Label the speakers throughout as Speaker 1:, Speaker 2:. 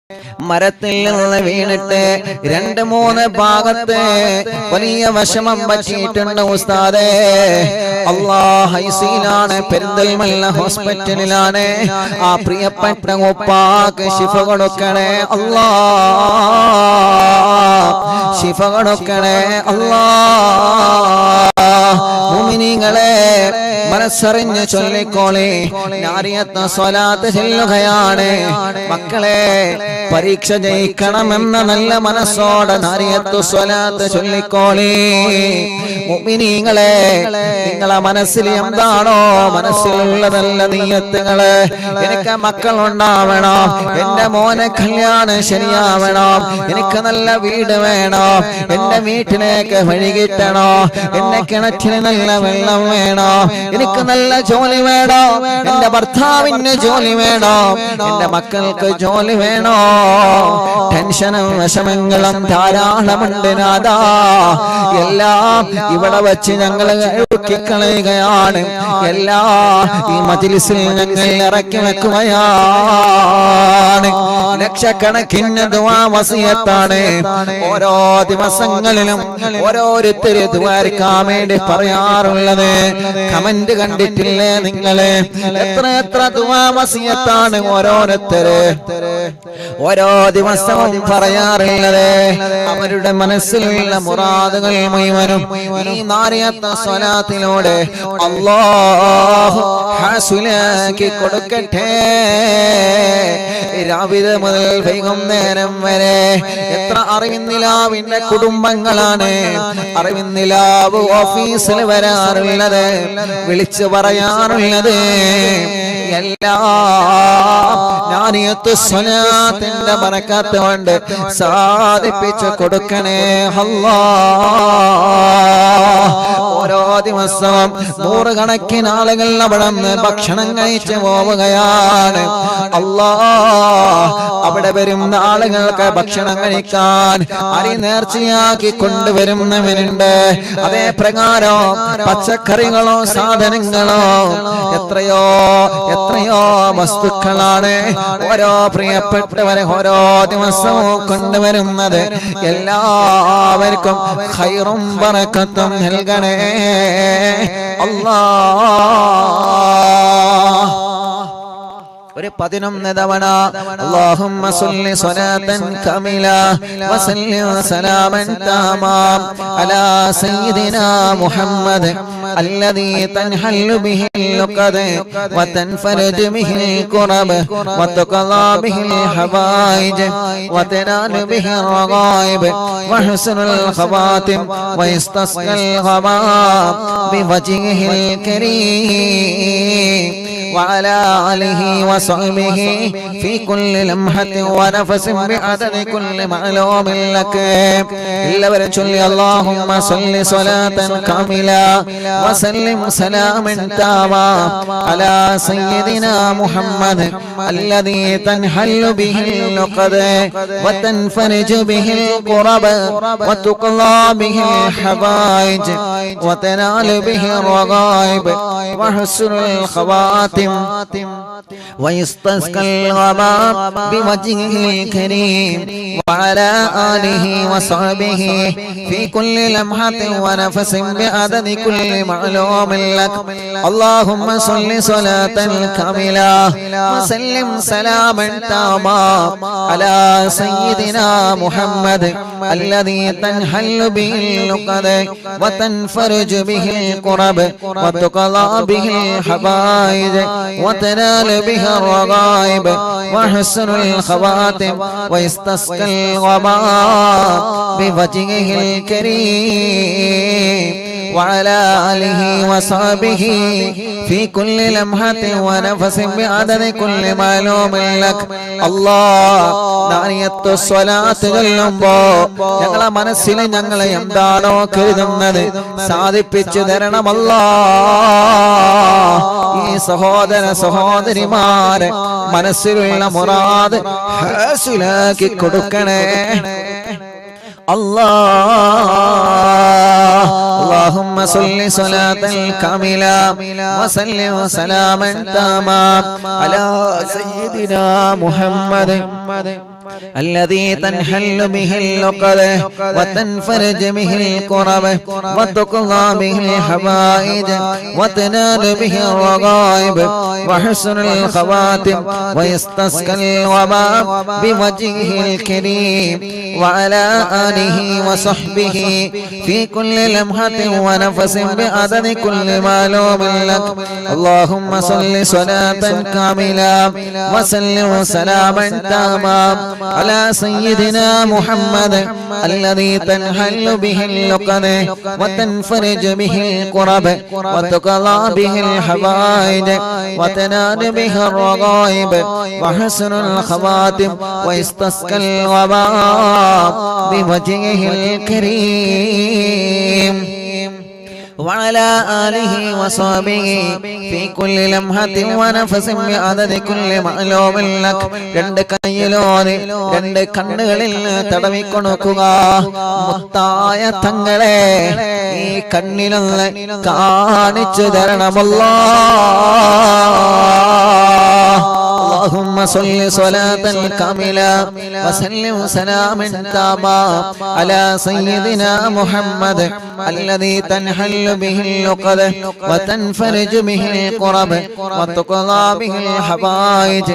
Speaker 1: മരത്തിൽ നിന്ന് വീണിട്ട് 2-3 ഭാഗത്ത് വലിയ വിഷമം പറ്റിയിട്ടുണ്ട് ഉസ്താദേ. അല്ലാഹ് ഹൈസിലാണ്, പെരിന്തൽമണ്ണ ഹോസ്പിറ്റലിലാണ്. ആ പ്രിയപ്പെട്ട ഉപ്പാക്ക് ശിഫ കൊടുക്കണേ അല്ലാഹ്, ശിഫ കൊടുക്കണേ അല്ലാഹ്. മുഅ്മിനീങ്ങളെ മനസ്സറിഞ്ഞ് ചൊല്ലിക്കോളി, നാരിയത്ത് സ്വലാത്ത് ചൊല്ലുകയാണ്. മക്കളെ പരീക്ഷ ജയിക്കണമെന്ന നല്ല മനസ്സോടെ നാരിയത്ത് സ്വലാത്ത് ചൊല്ലിക്കോളി. മുഅ്മിനീങ്ങളെ നിങ്ങളെ മനസ്സിൽ എന്താണോ മനസ്സിലുള്ളതല്ല നിയ്യത്തുകള്. എനിക്ക് മക്കളുണ്ടാവണം, എന്റെ മോനെ കല്യാണം ശരിയാവണം, എനിക്ക് നല്ല വീട് വേണം, എന്റെ വീട്ടിലേക്ക് വഴി കിട്ടണോ, എന്റെ കിണറ്റിന് നല്ല വെള്ളം വേണം, എനിക്ക് നല്ല ജോലി വേണോ, എന്റെ ഭർത്താവിന് ജോലി വേണോ, എന്റെ മക്കൾക്ക് ജോലി വേണോ. ടെൻഷനും വിഷമങ്ങളും ധാരാളമുണ്ട് നാഥാ. എല്ലാം ഇവിടെ വെച്ച് ഞങ്ങൾ കളയുകയാണ്. എല്ലാം ഈ മജ്‌ലിസിൽ ഞങ്ങൾ ഇറക്കി വെക്കുകയാണ്. ലക്ഷക്കണക്കിന് ദുആ വസിയത്താണ് ഓരോ ദിവസങ്ങളിലും ഓരോരുത്തര് ദുആരിക്കാൻ വേണ്ടി പറയാറുള്ളത്. കമന്റ് കണ്ടിട്ടില്ലേ നിങ്ങള്? എത്ര ദുആ വസിയത്താണ് ഓരോരുത്തര് ഓരോ ദിവസവും പറയാറുള്ളത്. അവരുടെ മനസ്സിലുള്ള മുറാദുകൾ മുഴുവനും ഈ നാരിയത്ത് സ്വലാത്തിലൂടെ അല്ലാഹു ഹാസിലാക്കി കൊടുക്കട്ടെ. രാവിലെ മുതൽ വൈകുന്നേരം വരെ എത്ര അറിവിന്നിലാവിന്റെ കുടുംബങ്ങളാണ് അറിവിന്നിലാവ് ഓഫീസിൽ വരാറുള്ളത്, വിളിച്ചു പറയാറുള്ളത്. എല്ലാം നാരിയത്ത് സ്വലാത്തിന്റെ ബറക്കത്ത് കൊണ്ട് സാധിപ്പിച്ചു കൊടുക്കണേ അല്ലാഹ്. ഓരോ ദിവസവും 100 കണക്കിന് ആളുകൾ അവിടെ നിന്ന് ഭക്ഷണം കഴിച്ചു പോവുകയാണ്. അല്ലാഹ് അവിടെ വരുന്ന ആളുകൾക്ക് ഭക്ഷണം കഴിക്കാൻ അരി നേർച്ചയാക്കി കൊണ്ടുവരുന്നവനുണ്ട്. അതേ പ്രകാരം പച്ചക്കറികളോ സാധനങ്ങളോ എത്രയോ വസ്തുക്കളാണ് ഓരോ പ്രിയപ്പെട്ടവരെ ഓരോ ദിവസവും കൊണ്ടുവരുന്നത്. എല്ലാവർക്കും ഖൈറും ബറക്കത്തും നൽകണേ അല്ലാഹ്. ഒരു 11 തവണ അല്ലാഹുമ്മ സ്വല്ലി സ്വലാത്തൻ കമില വസല്ലി സലാമൻ തമാം അലാ സയ്യിദിനാ മുഹമ്മദ് الذي تنحل به اللقد وتنفرج به الكرب وتقضى به الحوائج وتنال به الرغائب وحسن الخواتم ويستسقى الغمام بوجهه الكريم وعلى آله وصحبه في كل لمحة ونفس بعدد كل معلوم لك. എല്ലാവരും ചൊല്ലി اللهم صل صلاة كاملة وسلم سلاما تاما على سيدنا محمد الذي تنحل به اللقد وتنفرج به الكرب وتقضى به الحوائج وتنال به الرغائب وحسن الخواتم ويستسقى الغمام بوجهه الكريم وعلى آله وصحبه في كل لمحة ونفس بعدد كل معلوم لك. اللهم صل صلاة كاملة وسلم سلاما تاما على سيدنا محمد الذي تنحل به اللقد وتنفرج به الكرب وتقضى به الحوائج وتنال به الرغائب وحسن الخواتم ويستسقى الغمام بوجهه الكريم وعلى آله وصحبه في كل لمحة ونفس بعدد كل معلوم لك. الله നാരിയത്ത് സ്വലാത്ത് ചൊല്ലുമ്പോ ഞങ്ങളെ മനസ്സിൽ ഞങ്ങളെ എന്താണോ കരുതുന്നത് സാധിപ്പിച്ചു തരണം അല്ലാഹ്. ഈ സഹോദര സഹോദരിമാരെ മനസ്സിലുള്ള മുറാദ് ഹാസിലാക്കി കൊടുക്കണേ അല്ലാഹ്. اللهم صل صلاة كاملة وسلم سلاما تاما على سيدنا محمد الذي تنحل به العقد وتنفرج به الكرب وتقضى به الحوائج وتنال به الرغائب وحسن الخواتم ويستسقى الوباء بوجهه الكريم وعلى آله وصحبه في كل لمحة ونفس بعدد كل معلوم لك. اللهم صل صلاة كاملة وسلم سلاما تاما على سيدنا محمد الذي تنحل به العقد وتنفرج به الكرب وتقضى به الحوائج وتنال به الرغائب وحسن الخواتم ويستسقى الوباء بوجهه الكريم وعلى آله وصحبه في كل لمحة ونفس بعدد كل معلوم لك. രണ്ട് കൈയിലോടെ രണ്ട് കണ്ണുകളിൽ തടവിക്കൊടുക്കുക. മുത്തായ തങ്ങളെ ഈ കണ്ണിലൊന്ന് കാണിച്ചു തരണമല്ലോ. اللهم صل صلاة كاملة وسلم سلاما تاما على سيدنا محمد الذي تنحل به العقد وتنفرج به الكرب وتقضى به الحوائج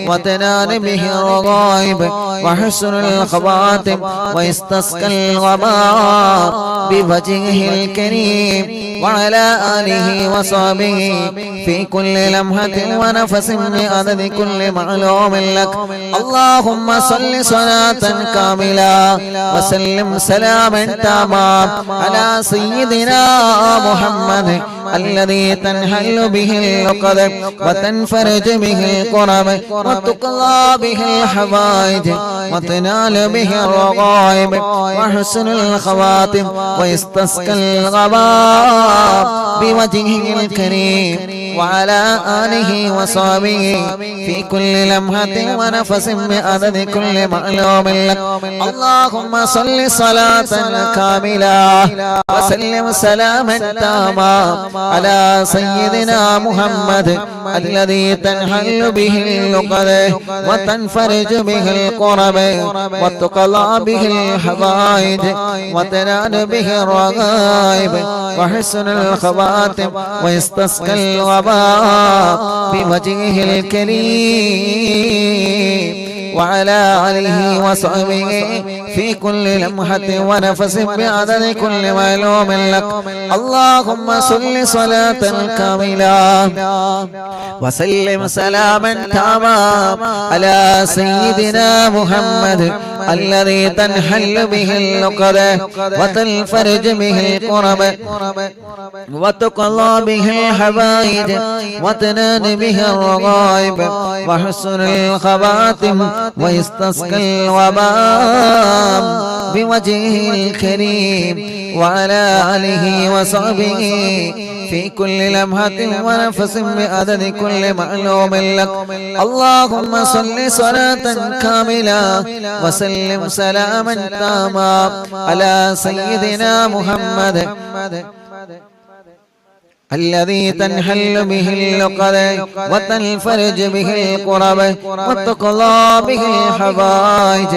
Speaker 1: وتنال به الرغائب وحسن الخواتم ويستسقى الوباء بوجهه الكريم وعلى آله وصحبه في كل لمحة ونفس بعدد كل معلوم لك. اللهم صل صلاة كاملة وسلم سلاما تاما على سيدنا محمد الذي تنحل به العقد وتنفرج به الكرب وتقضى به الحوائج وتنال به الرغائب وحسن الخواتم ويستسقى الغباء بوجهه الكريم وعلى آله وصحبه في كل لمحة ونفس بعدد كل معلوم لك. اللهم صل صلاة كاملة وسلم سلاما تاما على سيدنا محمد الذي تنحل به العقد وتنفرج به الكرب وتقضى به الحوائج وتنال به الرغائب وحسن الخواتم ويستسقى الوباء بوجهه الكريم وعلى آله وصحبه في كل لمحة ونفس بعدد كل معلوم لك. اللهم صل صلاة كاملة وسلم سلاما تاما على سيدنا محمد الذي تنحل به العقد وتنفرج به الكرب وتقضى به الحوائج وتنال به الرغائب وحسن الخواتم ويستسقى الوباء بوجهه الكريم وعلى آله وصحبه في كل لمحة ونفس بعدد كل معلوم لك. اللهم صل صلاة كاملة وسلم سلاما تاما على سيدنا محمد الذي تنحل به العقد وتنفرج به الكرب وتقضى به الحوائج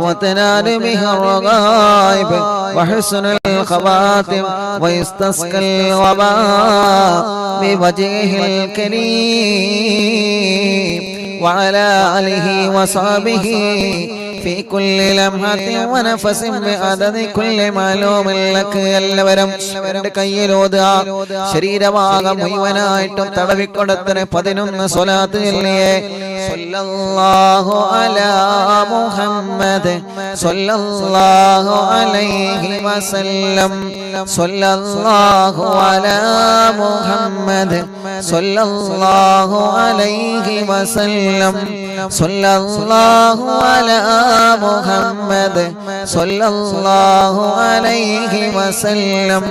Speaker 1: وتنال به الرغائب وحسن الخواتم ويستسقى الوباء بوجهه الكريم وعلى آله وصحبه في كل لمحة ونفس بعدد كل معلوم لك. എല്ലാവരും കയ്യിലോതുക. ശരീരഭാഗം മുഴുവനായിട്ടും തടവിക്കൊടുത്തിന് 11 സ്വലാത്ത് ചൊല്ലിയേ. സല്ലല്ലാഹു അലാ മുഹമ്മദ് സല്ലല്ലാഹു അലൈഹി വസല്ലം സല്ലല്ലാഹു അലാ മുഹമ്മദ് സല്ലല്ലാഹു അലൈഹി വസല്ലം സല്ലല്ലാഹു അലാ മുഹമ്മദ് സല്ലല്ലാഹു അലൈഹി വസല്ലം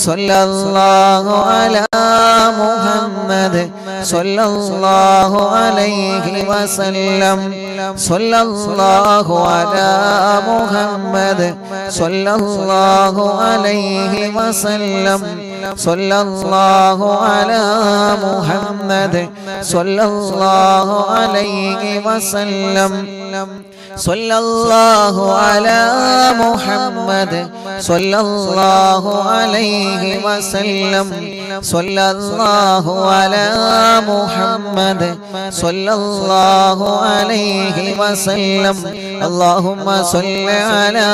Speaker 1: സല്ലല്ലാഹു അലാ മുഹമ്മദ് സല്ലല്ലാഹു അലൈഹി വസല്ലം സല്ലല്ലാഹു അലാ മുഹമ്മദ് സല്ലല്ലാഹു അലൈഹി വസല്ലം സല്ലല്ലാഹു അലാ മുഹമ്മദ് സല്ലല്ലാഹു അലൈഹി വസല്ലം സല്ലല്ലാഹു അലാ മുഹമ്മദ് സല്ലല്ലാഹു അലൈഹി വസല്ലം സല്ലല്ലാഹു അലാ മുഹമ്മദ് സല്ലല്ലാഹു അലൈഹി വസല്ലം اللهم صل على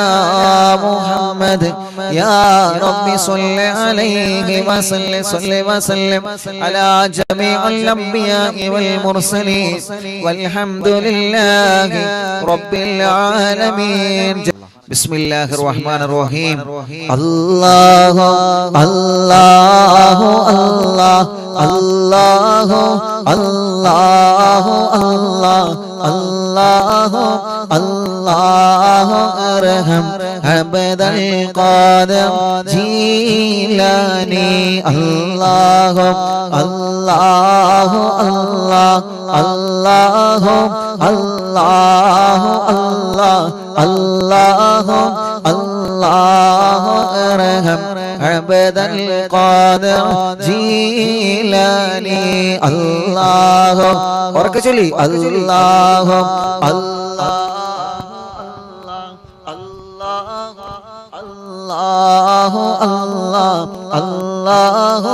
Speaker 1: محمد يا رب صل عليه وسلم على جميع الأنبياء والمرسلين والحمد لله رب العالمين بسم الله الرحمن الرحيم الله الله الله الله الله الله الله الله أرحم عبد القادر جيلاني الله الله الله الله الله الله الله الله أرحم عبد القادر جيلاني الله وركشلي الله الله الله الله الله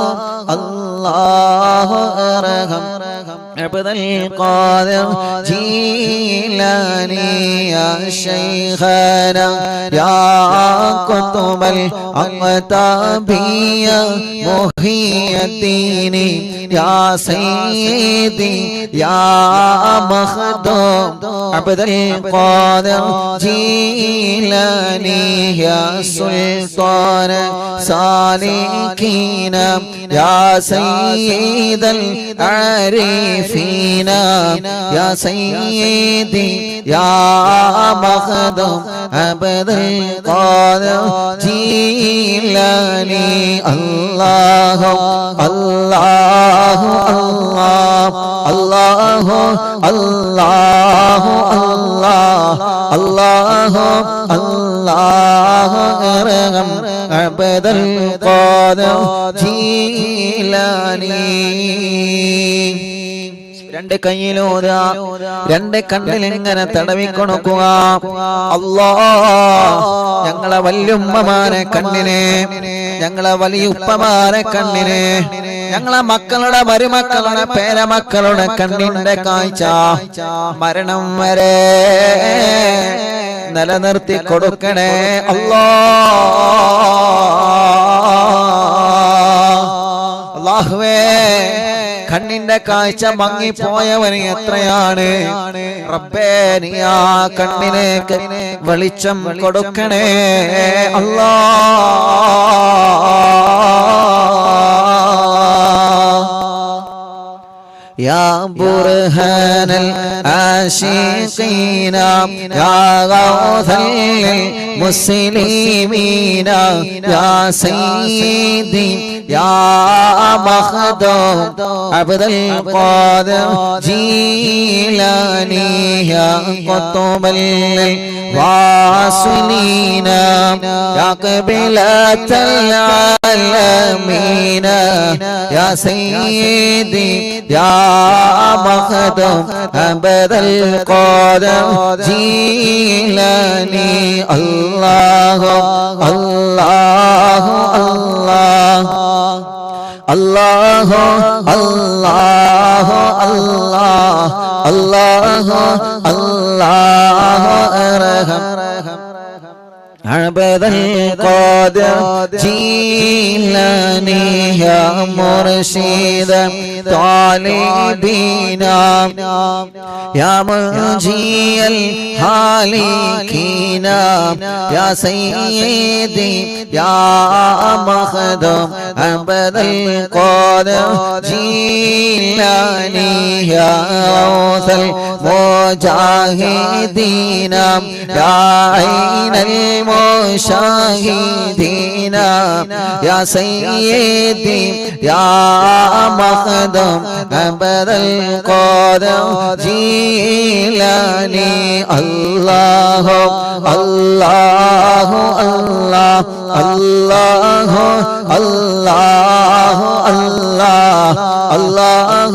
Speaker 1: الله أرحم عبد القادر جيلاني يا شيخنا يا قطب الأقطاب يا محي الدين يا سيدي يا مخدوم عبد القادر جيلاني يا سلطان سالكين يا سيد العارفين يا سيدي يا مخدوم عبد القادر جيلاني الله الله الله الله الله الله الله الله أرحم عبد القادر جيلاني രണ്ട് കയ്യിലൂതാ രണ്ട് കണ്ണിൽ ഇങ്ങനെ തടവിക്കൊടുക്കുക അല്ലാഹ് ഞങ്ങളെ വല്യുമ്മമാരെ കണ്ണിനെ ഞങ്ങളെ വലിയുപ്പമാരെ കണ്ണിനെ ഞങ്ങളെ മക്കളുടെ മരുമക്കളുടെ പേരമക്കളുടെ കണ്ണിന്റെ കാഴ്ച മരണം വരെ നിലനിർത്തി കൊടുക്കണേ അല്ലാഹുവേ കണ്ണിന്റെ കാഴ്ച മങ്ങിപ്പോയവന് എത്രയാണ് റബ്ബേ നീ ആ കണ്ണിലേക്ക് വെളിച്ചം കൊടുക്കണേ അല്ലാഹ് يا برهان العاشقين يا غوث للمسلمين يا سيدي يا مخدوم عبد القادر جيلاني يا قطب الواصلين يا قبلة العالمين يا سيدي يا مخدوم عبد القادر جيلاني الله الله الله الله الله الله الله الله أرحم عبد القادر جيلاني يا مرشد طالبين يا منجي الهالكين يا سيدي يا مخدوم عبد القادر جيلاني يا غوث المجاهدين يا عين المشاهدين يا سيدي يا مخدوم عبد القادر جيلاني الله الله الله الله الله الله الله الله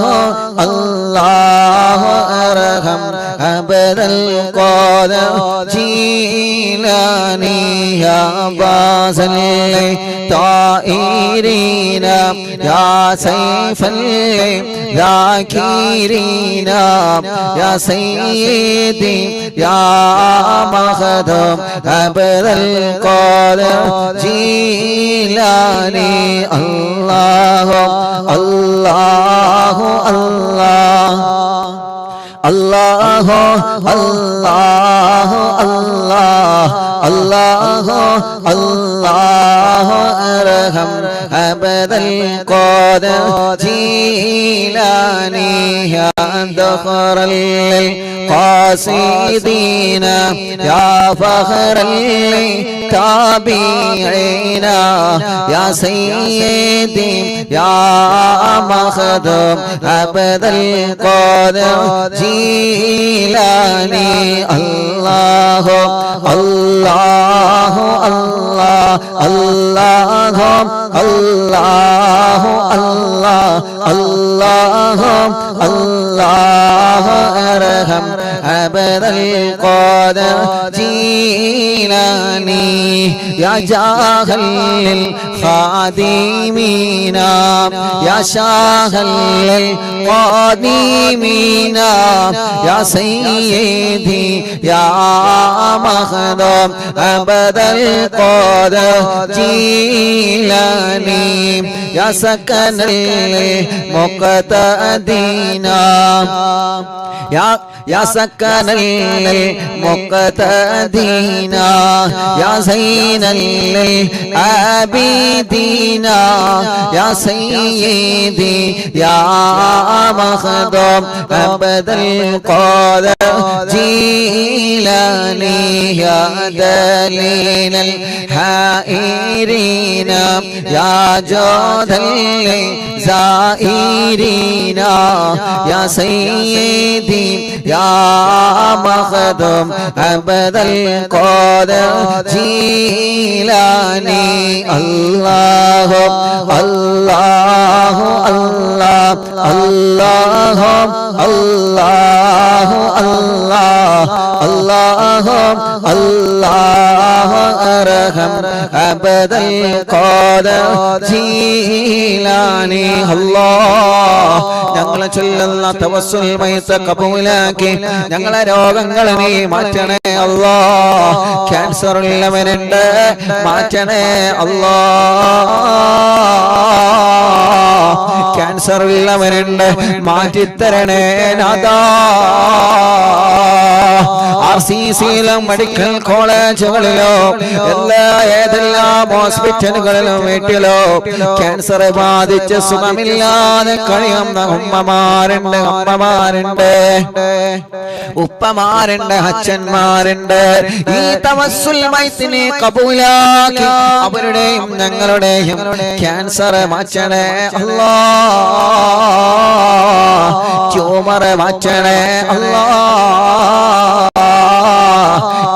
Speaker 1: الله أرحم عبد القادر جيلاني يا باز الطائرين يا سيف الذاكرين يا سيدي يا مخدوم عبد القادر جيلاني الله الله الله الله الله الله الله الله أرحم عبد القادر جيلاني يا ذخر القاصدين يا فخر التابعين يا سيدي يا مخدوم عبد القادر جيلاني الله الله الله الله الله الله الله الله أرحم عبد القادر جيلاني يا جاهل الخادمين يا شاهل القادمين يا سيدي يا مخدوم عبد القادر جيلاني يا سكن المقتدين يا سكن المقتدين يا زين العابدين يا سيدي يا مخدوم عبد القادر جيلاني يا دليل الحائرين يا جود الزائرين يا سيدي يا مخدوم عبد القادر جيلاني الله الله الله الله الله الله الله الله أرحم عبد القادر جيلاني الله ഞങ്ങളെ ചൊല്ലുന്ന തവസ്സുൽ മൈത്ത് കബൂലാക്കി ഞങ്ങളെ രോഗങ്ങളെ നീ മാറ്റണേ അല്ലാഹ് ക്യാൻസർ ഉള്ളവനുണ്ട് മാറ്റണേ അല്ലാഹ് ക്യാൻസർ ഉള്ളവനുണ്ട് മാറ്റിത്തരണേ നാഥാ RCCയിലും മെഡിക്കൽ കോളേജുകളിലോ ഏതെല്ലാം ഹോസ്പിറ്റലുകളിലും വീട്ടിലോ ക്യാൻസർ ബാധിച്ച് സുഖമില്ലാതെ കഴിയുന്ന ഉമ്മമാരുണ്ട് അമ്മമാരുണ്ട് ഉപ്പമാരുണ്ട് അച്ഛന്മാരുണ്ട് ഈ തവസ്സുൽ മൈത്തിനെ കബൂലാക്കി അവരുടെയും ഞങ്ങളുടെയും ക്യാൻസർ മാറ്റണേ അല്ലാഹ് ട്യൂമർ മാറ്റണേ അല്ലാഹ്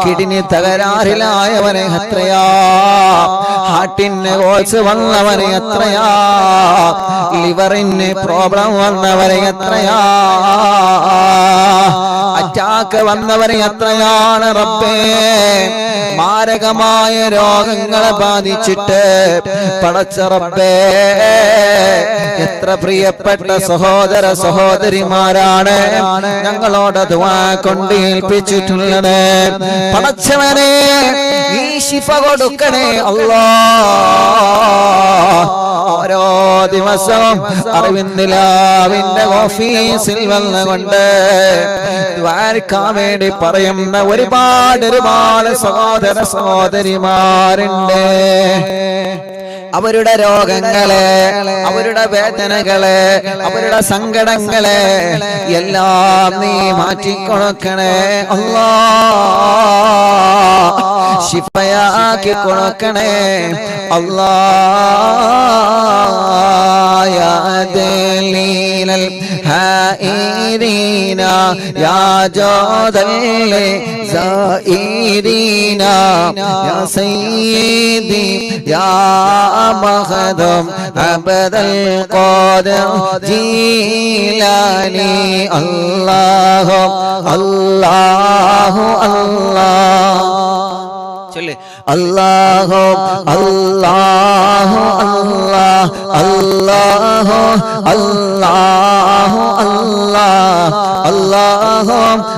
Speaker 1: കിഡ്നി തകരാറിലായവനെ എത്രയാ ഹാർട്ടിന് കോഴ്സ് വന്നവനെ എത്രയാ ലിവറിന് പ്രോബ്ലം വന്നവരെ എത്രയാ അറ്റാക്ക് വന്നവരെ എത്രയാണ് റബ്ബേ മാരകമായ രോഗങ്ങളെ ബാധിച്ചിട്ട് പടച്ച റബ്ബേ എത്ര പ്രിയപ്പെട്ട സഹോദര സഹോദരിമാരാണ് ഞങ്ങളോട് ദുആ കൊണ്ട് ഏൽപ്പിച്ചിട്ടുള്ളത് പടച്ചവനെ നീ ശിഫ കൊടുക്കണേ അല്ലാഹ് ഓരോ ദിവസവും അറിവിന്ദിലാവിന്റെ ഓഫീസിൽ വന്നുകൊണ്ട് ദ്വാരക്കാൻ വേണ്ടി പറയുന്ന ഒരുപാട് സഹോദര സഹോദരിമാരുണ്ട് അവരുടെ രോഗങ്ങളെ അവരുടെ വേദനകളെ അവരുടെ സങ്കടങ്ങളെ എല്ലാം നീ മാറ്റിക്കൊടുക്കണേ അല്ലാഹ് ശിഫയാക്കി കൊടുക്കണേ അല്ലാഹ് يا دليل الحائرين يا جود الزائرين يا سيدي يا مخدوم عبد القادر جيلاني الله الله الله الله الله الله الله الله الله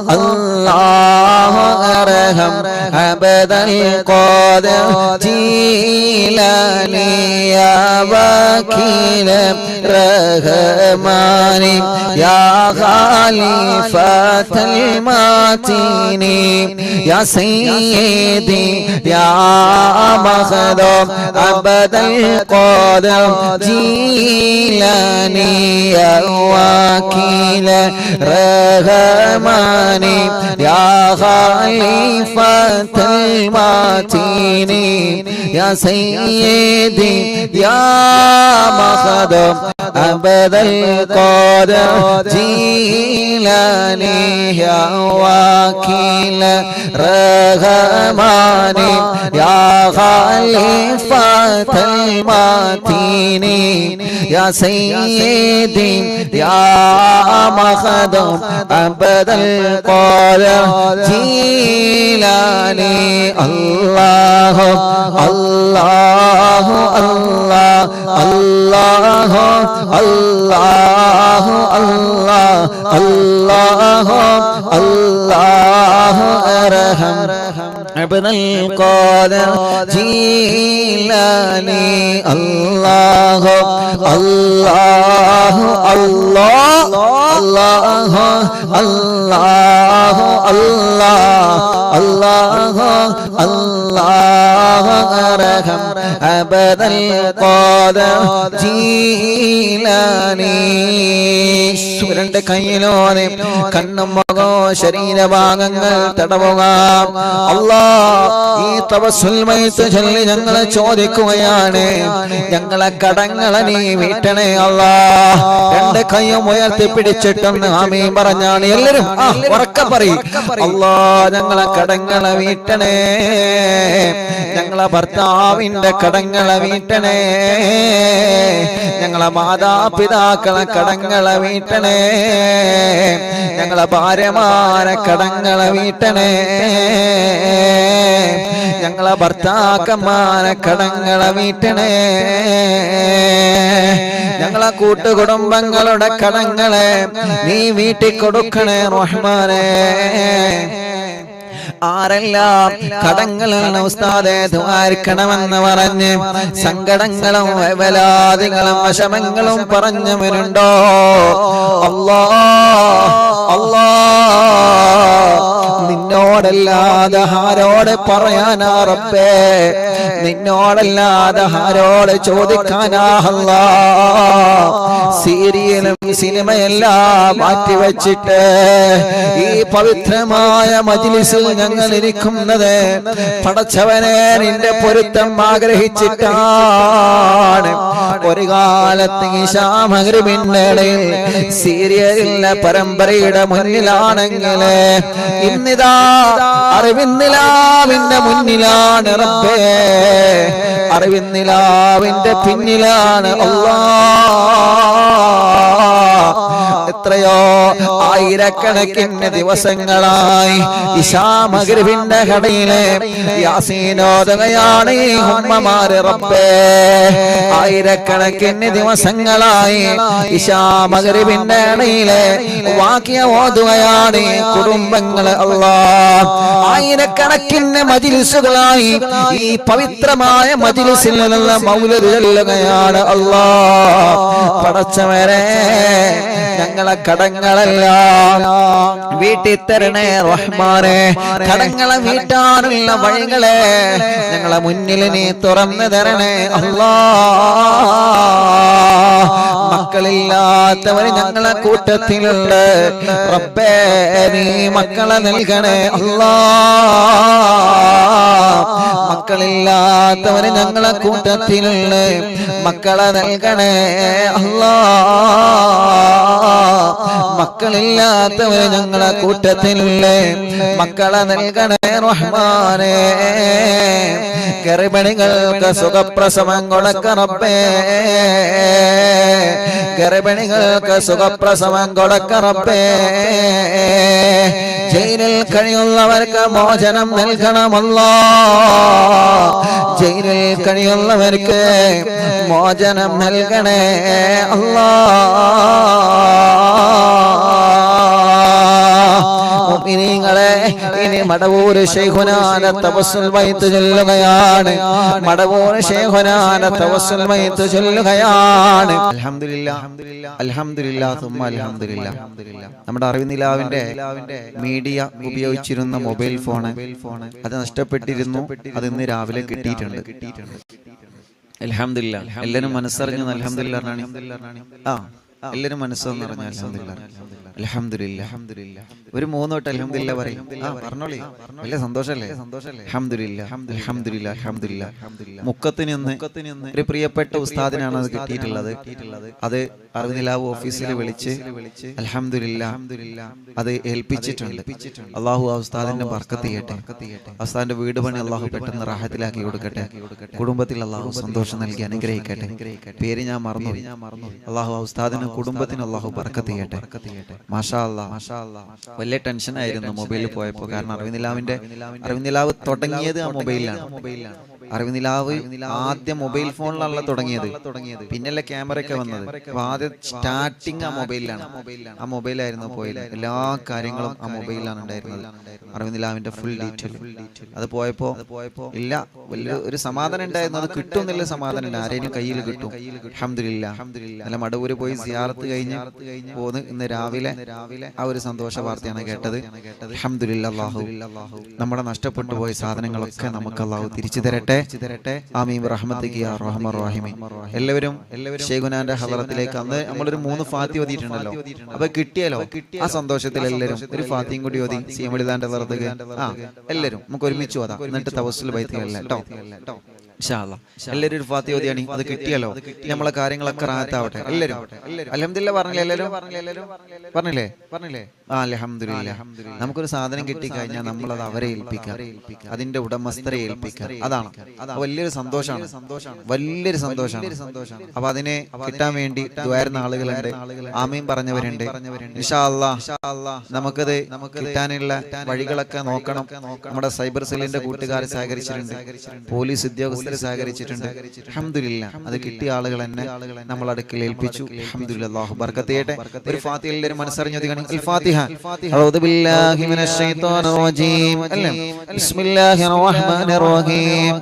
Speaker 1: الله أرحم عبد القادر جيلاني يا وكيل الرحمن يا خليفة المتين يا سيدي يا مخدوم عبد القادر جيلاني يا وكيل الرحمن يا خليفة المتين يا سيدي يا مخدوم عبد القادر جيلاني يا وكيل الرحمن يا خليفة المتين يا سيدي يا مخدوم عبد القادر جيلاني الله الله الله الله الله الله الله الله أرحم عبد القادر جيلاني الله الله الله الله الله الله الله أرحم عبد القادر جيلاني സുരന്റെ കയ്യിലോനെ കണ്ണും മുഖവും ശരീരഭാഗങ്ങൾ തടവുക അല്ലാഹ് ഈ തവസ്സുൽ മയ്ത്ത് ചൊല്ലി ഞങ്ങളെ ചോദിക്കുകയാണ് ഞങ്ങളെ കടങ്ങളെ നീ വീട്ടണേ അല്ലാഹ് രണ്ട് കൈയും ഉയർത്തി പിടിച്ചിട്ടൊന്ന് ആമീൻ പറഞ്ഞാണ് എല്ലാവരും ഉറക്കെ പറയും അല്ലാഹ് ഞങ്ങളെ കടങ്ങളെ വീട്ടണേ ഞങ്ങളെ ഭർത്താവിന്റെ കടങ്ങളെ വീട്ടണേ ഞങ്ങളെ മാതാപിതാക്കളെ കടങ്ങളെ വീട്ടണേ ഞങ്ങളെ ഭാര്യമാരെ കടങ്ങളെ വീട്ടണേ ഞങ്ങളെ ഭർത്താക്കന്മാരെ കടങ്ങളെ വീട്ടണേ ഞങ്ങളെ കൂട്ടുകുടുംബങ്ങളുടെ കടങ്ങളെ നീ വീട്ടിൽ കൊടുക്കണേ റഹ്മാനേ ആരെല്ലാം കടങ്ങളാണ് ഉസ്താദേ ദുആർക്കണമെന്ന് പറഞ്ഞ് സങ്കടങ്ങളും വേവലാദികളും വിഷമങ്ങളും പറഞ്ഞവരുണ്ടോ അല്ലാഹ് അല്ലാഹ് നിന്നോടല്ലാതെ ആരോട് പറയാനാ റബ്ബേ നിന്നോടല്ലാതെ ആരോട് ചോദിക്കാനാ അല്ലാഹ് സീരിയലും സിനിമയെല്ലാം മാറ്റിവെച്ചിട്ട് ഈ പവിത്രമായ മജ്ലിസിൽ ഞങ്ങൾ ഇരിക്കുന്നത് പടച്ചവനെ നിന്റെ പൊരുത്തം ആഗ്രഹിച്ചിട്ടാണ് ഒരു കാലത്ത് ഇശാ മഗ്രിബിന്റെ ഇടയിൽ സീരിയലിലെ പരമ്പരയുടെ മുന്നിലാണെങ്കിൽ ഇന്നിതാ അറിവിന്നിലാവിന്റെ മുന്നിലാണ് റബ്ബേ അറിവിന്നിലാവിന്റെ പിന്നിലാണ് അല്ലാഹ് എത്രയോ ആയിരക്കണക്കിന് ദിവസങ്ങളായി ഇശാ മഗ്രിബിന്റെ കടയിലെ യാസീനോദകയാണ് ഈ ഉമ്മമാര് റബ്ബേ ആയിരക്കണക്കിന് ദിവസങ്ങളായി ഇശാ മഗ്രിബിന്റെ കടയിലെ വാക്യ ഓതുകയാണ് കുടുംബങ്ങള് അല്ലാഹ് ആയിരക്കണക്കിന് മജ്ലിസുകളായി ഈ പവിത്രമായ മജ്ലിസിൽ നിന്ന് മൗലിദ് ചൊല്ലുകയാണ് അല്ലാഹ് പടച്ചവനെ ഞങ്ങളെ കടങ്ങളെല്ലാം വീട്ടിൽ തരണേ റഹ്മാനെ കടങ്ങളെ വീട്ടാനുള്ള വഴികളെ ഞങ്ങളെ മുന്നിൽ നീ തുറന്നു തരണേ അല്ലാഹ് മക്കളില്ലാത്തവർ ഞങ്ങളെ കൂട്ടത്തിലുണ്ട് റബ്ബേ നീ മക്കളെ നൽകണേ അല്ലാഹ് മക്കളില്ലാ മക്കളില്ലാത്തവര് ഞങ്ങളെ കൂട്ടത്തിലുള്ള മക്കളെ നൽകണേ അല്ലാ. മക്കളില്ലാത്തവര് ഞങ്ങളെ കൂട്ടത്തിലുള്ള മക്കളെ നൽകണേ റഹ്മാനേ. ഗർഭിണികൾക്ക് സുഖപ്രസവം കൊടുക്ക റബ്ബേ. ഗർഭിണികൾക്ക് സുഖപ്രസവം കൊടുക്ക റബ്ബേ. ജയിലിൽ കഴിയുന്നവർക്ക് മോചനം നൽകണമല്ലോ. ജയിലിൽ കഴിയുന്നവർക്ക് മോചനം നൽകണേ അല്ലാ. മുഅ്മിനീങ്ങളെ, ഇനി മടവൂര് ശൈഖുനാന തവസ്സുൽ ബൈത്ത് ചൊല്ലുകയാണ്. മടവൂര് ശൈഖുനാന തവസ്സുൽ ബൈത്ത് ചൊല്ലുകയാണ്. അൽഹംദുലില്ലാഹ് അൽഹംദുലില്ലാഹ് സുമ്മ അൽഹംദുലില്ലാഹ്. നമ്മുടെ അറിവിനിലാവിന്റെ മീഡിയ ഉപയോഗിച്ചിരുന്ന മൊബൈൽ ഫോൺ അത് നഷ്ടപ്പെട്ടിരുന്നു. അത് ഇന്ന് രാവിലെ കിട്ടിയിട്ടുണ്ട്. അൽഹംദുലില്ലാഹ്. എല്ലാവരും മനസ്സറിഞ്ഞു അൽഹംദുലില്ലാഹ്. എല്ലാവരും മനസ്സെന്ന് പറഞ്ഞ അൽഹംദുലില്ലാഹ് അൽഹംദുലില്ലാഹ്. ഒരു 3 വട്ടം അൽഹംദുലില്ലാഹ് പറയും. പറഞ്ഞോളി, വലിയ സന്തോഷല്ലേ? അൽഹംദുലില്ലാഹ് അൽഹംദുലില്ലാഹ് അൽഹംദുലില്ലാഹ്. മുക്കത്തിന് ഒരു പ്രിയപ്പെട്ട ഉസ്താദിനാണ് അത് കിട്ടിയിട്ടുള്ളത്. അത് അറിവിനിലാവ് ഓഫീസിൽ വിളിച്ച് അൽഹംദുലില്ലാഹ് അത് ഏൽപ്പിച്ചിട്ടുണ്ട്. അല്ലാഹു ആ ഉസ്താദിന്റെ ബർക്കത്ത് ചെയ്യട്ടെ. ഉസ്താദിന്റെ വീട് പണി അല്ലാഹു പെട്ടെന്ന് റാഹത്തിലാക്കി കൊടുക്കട്ടെ. കുടുംബത്തിൽ അല്ലാഹു സന്തോഷം നൽകി അനുഗ്രഹിക്കട്ടെ. പേര് ഞാൻ മറന്നു. അല്ലാഹു ആ ഉസ്താദിന് കുടുംബത്തിന് അല്ലാഹു ബർക്കത്ത് ചെയ്യട്ടെ. മാഷാ അല്ലാഹ്. വലിയ ടെൻഷൻ ആയിരുന്നു മൊബൈലിൽ പോയപ്പോൾ. കാരണം അറിവിനിലാവ് തുടങ്ങിയത് ആ മൊബൈലിലാണ്. അറിവിനിലാവ് ആദ്യം മൊബൈൽ ഫോണിലാണല്ലോ തുടങ്ങിയത്. പിന്നല്ലേ ക്യാമറയൊക്കെ വന്നത്. അപ്പൊ ആദ്യം സ്റ്റാർട്ടിങ് ആ മൊബൈലിലാണ്. ആ മൊബൈലായിരുന്നു പോയത്. എല്ലാ കാര്യങ്ങളും ആ മൊബൈലിലാണ് ഉണ്ടായിരുന്നത്. അറിവിനിലാവിന്റെ ഫുൾ ഡീറ്റെയിൽ അത് പോയപ്പോ ഇല്ല, വലിയ ഒരു സമാധാനം ഉണ്ടായിരുന്നു. അത് കിട്ടും എന്നുള്ള സമാധാനം ഇല്ല. ആരെയും കയ്യിൽ കിട്ടും. അൽഹംദുലില്ലാഹ്. നല്ല മടവൂര് പോയി സിയാറത്ത് കഴിഞ്ഞ് പോന്ന് ഇന്ന് രാവിലെ ആ ഒരു സന്തോഷ വാർത്തയാണ് കേട്ടത്. അൽഹംദുലില്ലാഹ്. അല്ലാഹു നമ്മുടെ നഷ്ടപ്പെട്ടു പോയ സാധനങ്ങളൊക്കെ നമുക്ക് അല്ലാഹു തിരിച്ചു തരട്ടെ. ആമീൻ റഹ്മത്തിക യാ റഹ്മാൻ റഹീം. എല്ലാവരും ശൈഖുനാന്റെ ഹളറത്തിലേക്ക് അന്ന് നമ്മളൊരു 3 ഫാത്തി ഓതിയിട്ടുണ്ടല്ലോ. അപ്പൊ കിട്ടിയല്ലോ. ആ സന്തോഷത്തിൽ എല്ലാവരും ഒരു ഫാത്തിയും കൂടി ഓതി സിയമലിദാന്റെ ഹളറത്തേക്ക് എല്ലാവരും നമുക്ക് ഒരുമിച്ച് ഓതാം. എന്നിട്ട് തവസ്സുൽ ബൈത്ത് കേട്ടോ. ഇൻഷാ അല്ലാഹ് എല്ലാവരും ഒരു ഫാത്തി ഓതിയാണ്. അത് കിട്ടിയല്ലോ. നമ്മളെ കാര്യങ്ങളൊക്കെ റാഹത്താവട്ടെ. എല്ലാവരും അൽഹംദുലില്ലാഹ് പറഞ്ഞില്ലേ? എല്ലാവരും പറഞ്ഞില്ലേ? അൽഹംദുലില്ലാഹ്. നമുക്കൊരു സാധനം കിട്ടിക്കഴിഞ്ഞാൽ നമ്മളത് അവരെ ഏൽപ്പിക്കുക, അതിന്റെ ഉടമസ്ഥരെ ഏൽപ്പിക്കുക. അതാണ് വലിയൊരു സന്തോഷമാണ്. വലിയൊരു സന്തോഷമാണ്. അപ്പൊ അതിനെ കിട്ടാൻ വേണ്ടി ദ്വാരുന്ന ആളുകളുണ്ട്. ആമീൻ പറഞ്ഞവരുണ്ട്. ഇൻഷാ അല്ലാഹ് നമുക്കത് കിട്ടാനുള്ള വഴികളൊക്കെ നോക്കണം. നമ്മുടെ സൈബർ സെല്ലിന്റെ കൂട്ടുകാർ സഹകരിച്ചിട്ടുണ്ട്. പോലീസ് ഉദ്യോഗസ്ഥർ സഹകരിച്ചിട്ടുണ്ട്. അൽഹംദുലില്ലാഹ്. അത് കിട്ടിയ ആളുകൾ തന്നെ നമ്മൾ അടുക്കൽ ഏൽപ്പിച്ചു. അൽഹംദുലില്ലാഹ്. അല്ലാഹു ബർക്കത്ത് ചെയ്യട്ടെ. ഒരു ഫാത്തിഹ എല്ലാവരും മനസ്സറിഞ്ഞൊതുകണം. അൽ ഫാത്തിഹ. അഊദു ബില്ലാഹി മിനശ് ശൈത്വാനിർ റജീം. ബിസ്മില്ലാഹിർ റഹ്മാനിർ റഹീം.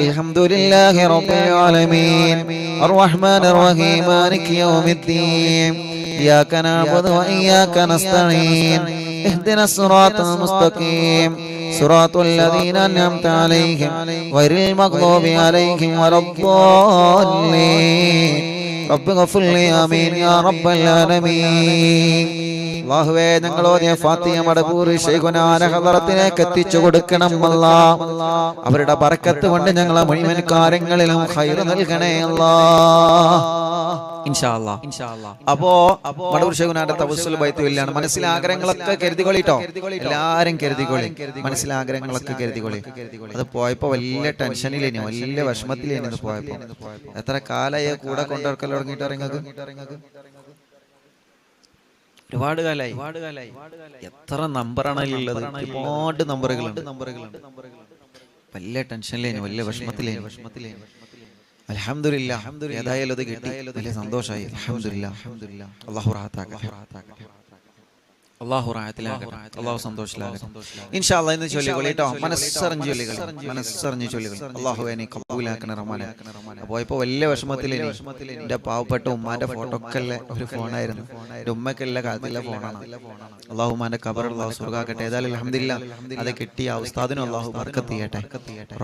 Speaker 1: അൽഹംദുലില്ലാഹി റബ്ബിൽ ആലമീൻ അർറഹ്മാനിർ റഹീം മാലികി യൗമിദ്ദീൻ ഇയ്യാക നഅ്ബുദു വ ഇയ്യാക നസ്തഈൻ ഇഹ്ദിനസ് സിറാത്തൽ മുസ്തഖീം صراط الذين أنعمت عليهم غير المغضوب عليهم ولا الضالين رب اغفر لي آمين يا رب العالمين. അല്ലാഹുവേ, ഞങ്ങൾ ഓതിയ ഫാത്തിഹ മടവൂര് ശൈഖുനാന്റെ ഹളറത്തിലേക്ക് എത്തിച്ചു കൊടുക്കണം അല്ലാഹ്. അവരുടെ ബർക്കത്ത് കൊണ്ട് ഞങ്ങളെ മുഴുവൻ കാര്യങ്ങളിലും ഖൈർ നൽകണേ അല്ലാഹ്. ഇൻഷാ അല്ലാഹ്. അപ്പോ മടവൂർ ശൈഖുനാന്റെ തവസ്സുൽ ബൈത്ത് ചൊല്ലാണ്. മനസ്സിലെ ആഗ്രഹങ്ങളൊക്കെ കരുതിക്കൊള്ളിട്ടോ. എല്ലാരും കരുതിക്കൊള്ളി. മനസ്സിലെ ആഗ്രഹങ്ങളൊക്കെ കരുതിക്കൊള്ളി. അത് പോയപ്പോ വലിയ ടെൻഷനിലേനി, വലിയ വിഷമത്തിലേനി. പോയപ്പോ എത്ര കാലായി കൂടെ കൊണ്ടിറക്കൽ തുടങ്ങിയിട്ട് ഇറങ്ങക്ക്? ഒരുപാട് കാലായി. എത്ര നമ്പറാണ് ഉള്ളത്? ഒരുപാട് നമ്പറുകളുണ്ട്. വലിയ ടെൻഷനിലേനി, വലിയ വിഷമത്തിലേനി. അൽഹംദുലില്ലാഹ്. ഏതായാലും അത് കിട്ടി. വലിയ സന്തോഷമായി. അൽഹംദുലില്ലാഹ്. അല്ലാഹു റാഹത്താക്കട്ടെ. അല്ലാഹു റാഹത്തിലാകട്ടെ. അല്ലാഹു സന്തോഷത്തിലാകട്ടെ. ഇൻഷാ അല്ലാഹ് ഇന്ന് ചൊല്ലിക്കൊള്ളി ട്ടോ. മനസ്സറിഞ്ഞ് ചൊല്ലിക്കൊള്ളി. അല്ലാഹുവേ നീ ഖബൂലാക്കണേ റഹ്മാനേ. പോയപ്പോ വലിയ വിഷമത്തിലേനി. എന്റെ പാവപ്പെട്ട ഉമ്മാന്റെ ഫോട്ടോ ഒക്കെ ഒരു ഫോണായിരുന്നു. എന്റെ ഉമ്മക്ക് എല്ലാ കാലത്തിലെ ഫോണാണ്. അല്ലാഹു ഉമ്മാന്റെ ഖബർ അല്ലാഹു സ്വർഗ്ഗാക്കട്ടെ. ഏതായാലും അൽഹംദുലില്ലാഹ് അത് കിട്ടിയ ആ ഉസ്താദിനും അല്ലാഹു ബർക്കത്ത് ചെയ്യട്ടെ,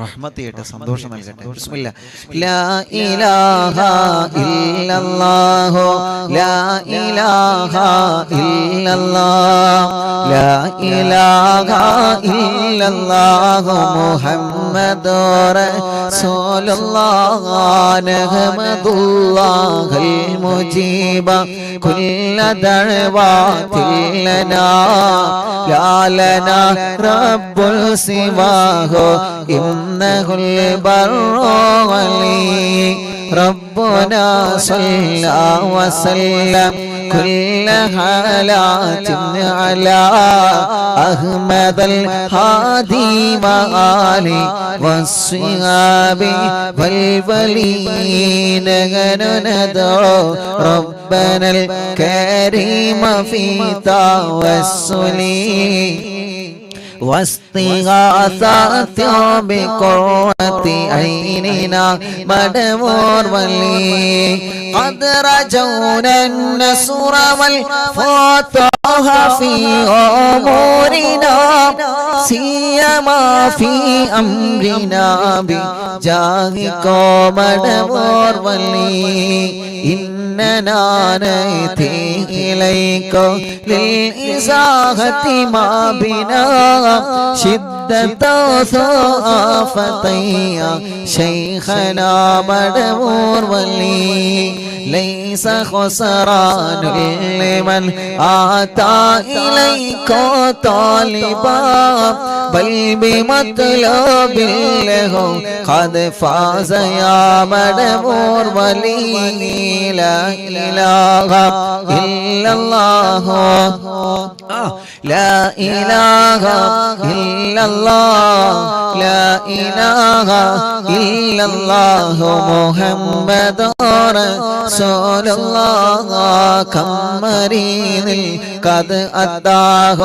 Speaker 1: റഹ്മത്ത് ചെയ്യട്ടെ, സന്തോഷം നൽകട്ടെ. ബിസ്മില്ലാഹ്. ലാ ഇലാഹ ഇല്ലല്ലാഹു ലാ ഇലാഹ ഇല്ലല്ലാഹ് لا إله إلا الله محمد رسول الله نحمد الله المجيب كل دعوات لنا لا لنا رب سواه إنه البر ولي ربنا صلى وسلم كل حالات على أحمد الهادي وآله والصحاب والولين ندعو ربنا الكريم في توسلي واستغاثات بقرة عيننا مدمور ولي قد رجونا النصر والفتح في أمورنا سيما في أمرنا بجاهك مدمور ولي إننا نأتي إليك للإزاحة ما بنا شدة ثقافتي شيخنا مدمور ولي ليس خسران لمن آتى إليك طالبا بل بمطلب له قد فاز يا مدمور ولي لا إله إلا الله لا إله إلا الله لا إله إلا الله محمد رسول الله كم مريض قد أتاه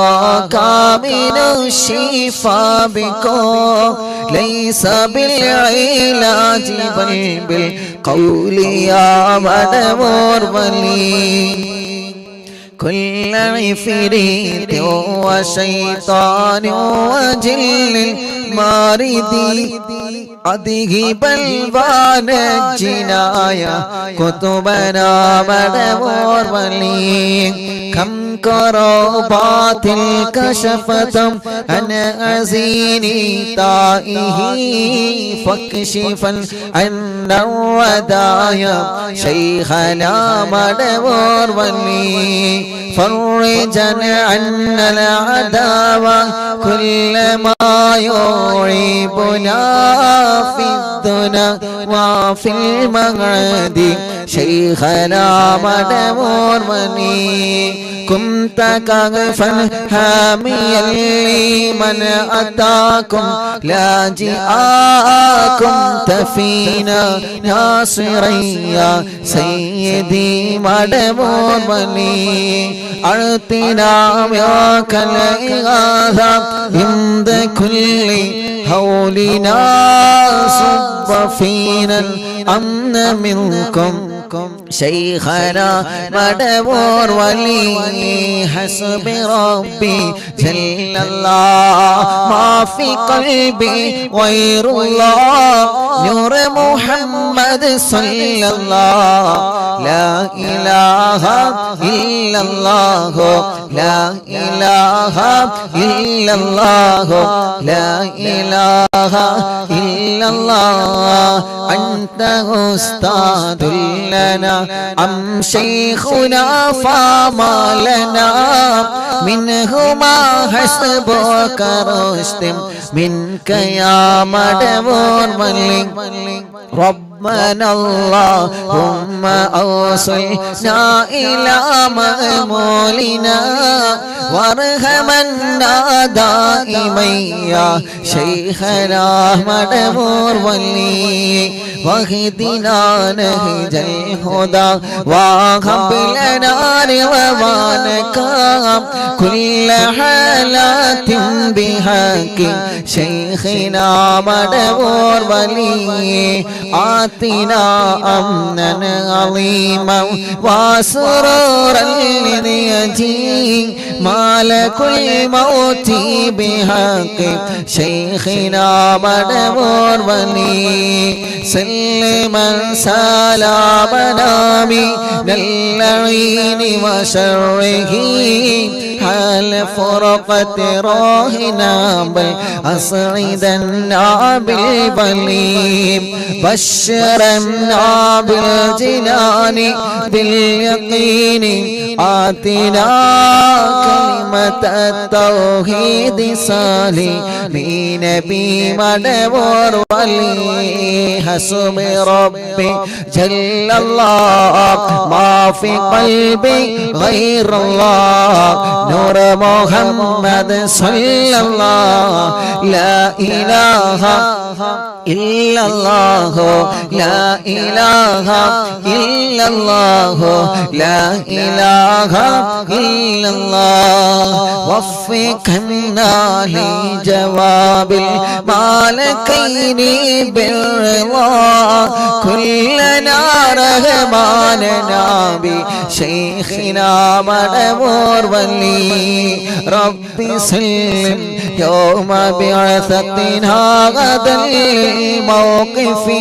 Speaker 1: كامل الشفاء بكم ليس بالعلاج بل بالقول يا مدمور ولي كل عفريت وشيطان وجل مارد أذهب البان الجنايا كتبنا مدمور ولي كم كربات كشفت عن أزيني طائه فاكشفا عن الودايا شيخنا مدمور ولي فرجا عنا العداوة كل ما يعيبنا في الدنا وفي المغرد شيخنا مدمور مني كنت كغفا حاميا لمن أتاكم لاجئاكم تفينا ناصريا سيدي مدمور مني أعطنا ياك الإغاثة عند كل هولنا صب فينا الأمن منكم شيخنا مدمور ولي حسب ربي جل الله ما في قلبي غير الله نور محمد صلى الله لا إله إلا الله لا إله إلا الله لا إله إلا الله أنت أستاذ لنا أم شيخنا فما لنا منهما حسبك رشد منك يا مدمور ملك ربنا اللهم أوصلنا إلى مأمولنا وارحمنا دائما يا شيخنا مدمور ولي واهدنا نهج الهدى وهب لنا رضوانك كل حالات بحق شيخنا مدمور ولي آتنا أمنا عظيما وسرورا لنجي مالك الموت بحق شيخنا مدمور ولي سلما سلامنا من اللعين وشره حال فرقة راهنا بل أسعدنا بالبليم بشرنا بالجنان باليقين آتنا كلمة التوحيد صالحين بمدبر ولي حسب ربي جل الله ما في قلبي غير الله نور محمد صلى الله لا إله إلا الله لا إله إلا الله لا إله إلا الله وفقنا لجواب المالكين بالرضا كلنا رحماننا بشيخنا مدبور ولي ربي سلم يوم بعثتنا غدا الموقف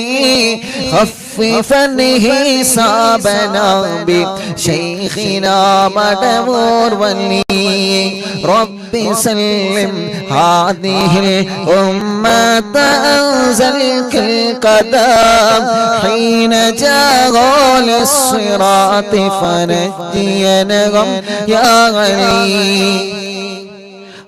Speaker 1: خففا حسابنا بشيخنا مدبور ولي ربي سلم هذه الأمة أنزلك القدم حين جاءوا للصراط فنجينهم يا غني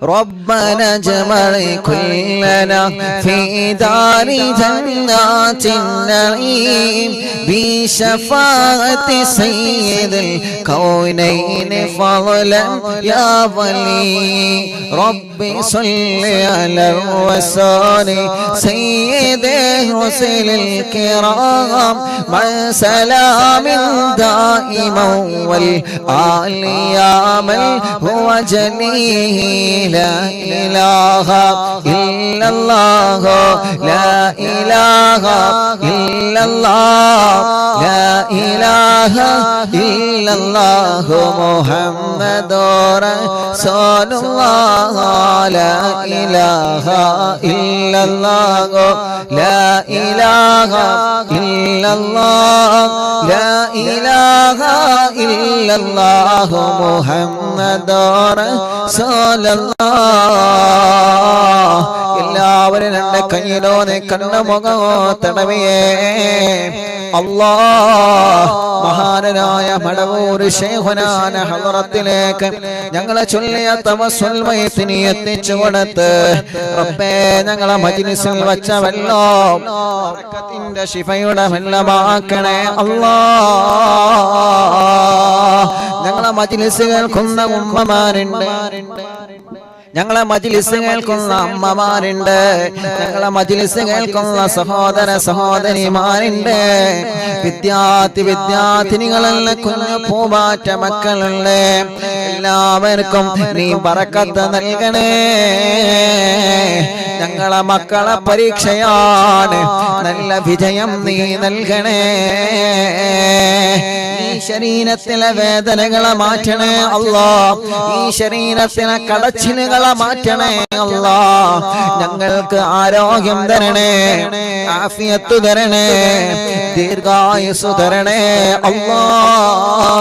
Speaker 1: ربنا اجمع كلنا في دار جنات النعيم بشفاعة سيد الكونين فضلا يا ولي ربي صل على الرسول سيد الرسل الكرام مع سلام دائما والآل يا من هو جليل لا إله إلا الله لا إله إلا الله لا إله إلا الله محمد رسول الله لا إله إلا الله لا إله إلا الله لا إله إلا الله محمد رسول الله എല്ലാവരും രണ്ട് കയ്യിലോനെ കണ്ണുമുഖോ തടവിയേ അല്ലാഹ് മഹാനായ മടവൂർ ശൈഖുനാന ഹളറത്തിലേക്ക് ഞങ്ങളെ ചൊല്ലിയ തവസ്സുൽ മയ്യിതിനെ എത്തിച്ചു കൊടുത്ത് റബ്ബേ ഞങ്ങളെ മജ്ലിസിൽ വച്ച വെള്ളം ബറക്കത്തിന്റെ ശിഫയുടെ വെള്ളമാക്കണേ അല്ലാഹ് ഞങ്ങളെ മജ്ലിസ് കേൾക്കുന്ന ഉമ്മമാരുണ്ട് ഞങ്ങളെ മജ്ലിസ് കേൾക്കുന്ന അമ്മമാരുണ്ട് ഞങ്ങളെ മജ്ലിസ് കേൾക്കുന്ന സഹോദര സഹോദരിമാരുണ്ട് വിദ്യാർത്ഥിനികളല്ല കുഞ്ഞു പൂമാറ്റ മക്കളുണ്ട് എല്ലാവർക്കും നീ ബറക്കത്ത് നൽകണേ ഞങ്ങളെ മക്കളെ പരീക്ഷയാണ് നല്ല വിജയം നീ നൽകണേ ഈ ശരീരത്തിലെ വേദനകളെ മാറ്റണേ അല്ലാഹ് ഈ ശരീരത്തിലെ കടച്ചിലുകളെ മാറ്റണേ അല്ലാഹ് ഞങ്ങൾക്ക് ആരോഗ്യം തരണേ ആഫിയത്ത് തരണേ ദീർഘായുസ് തരണേ അല്ലാഹ്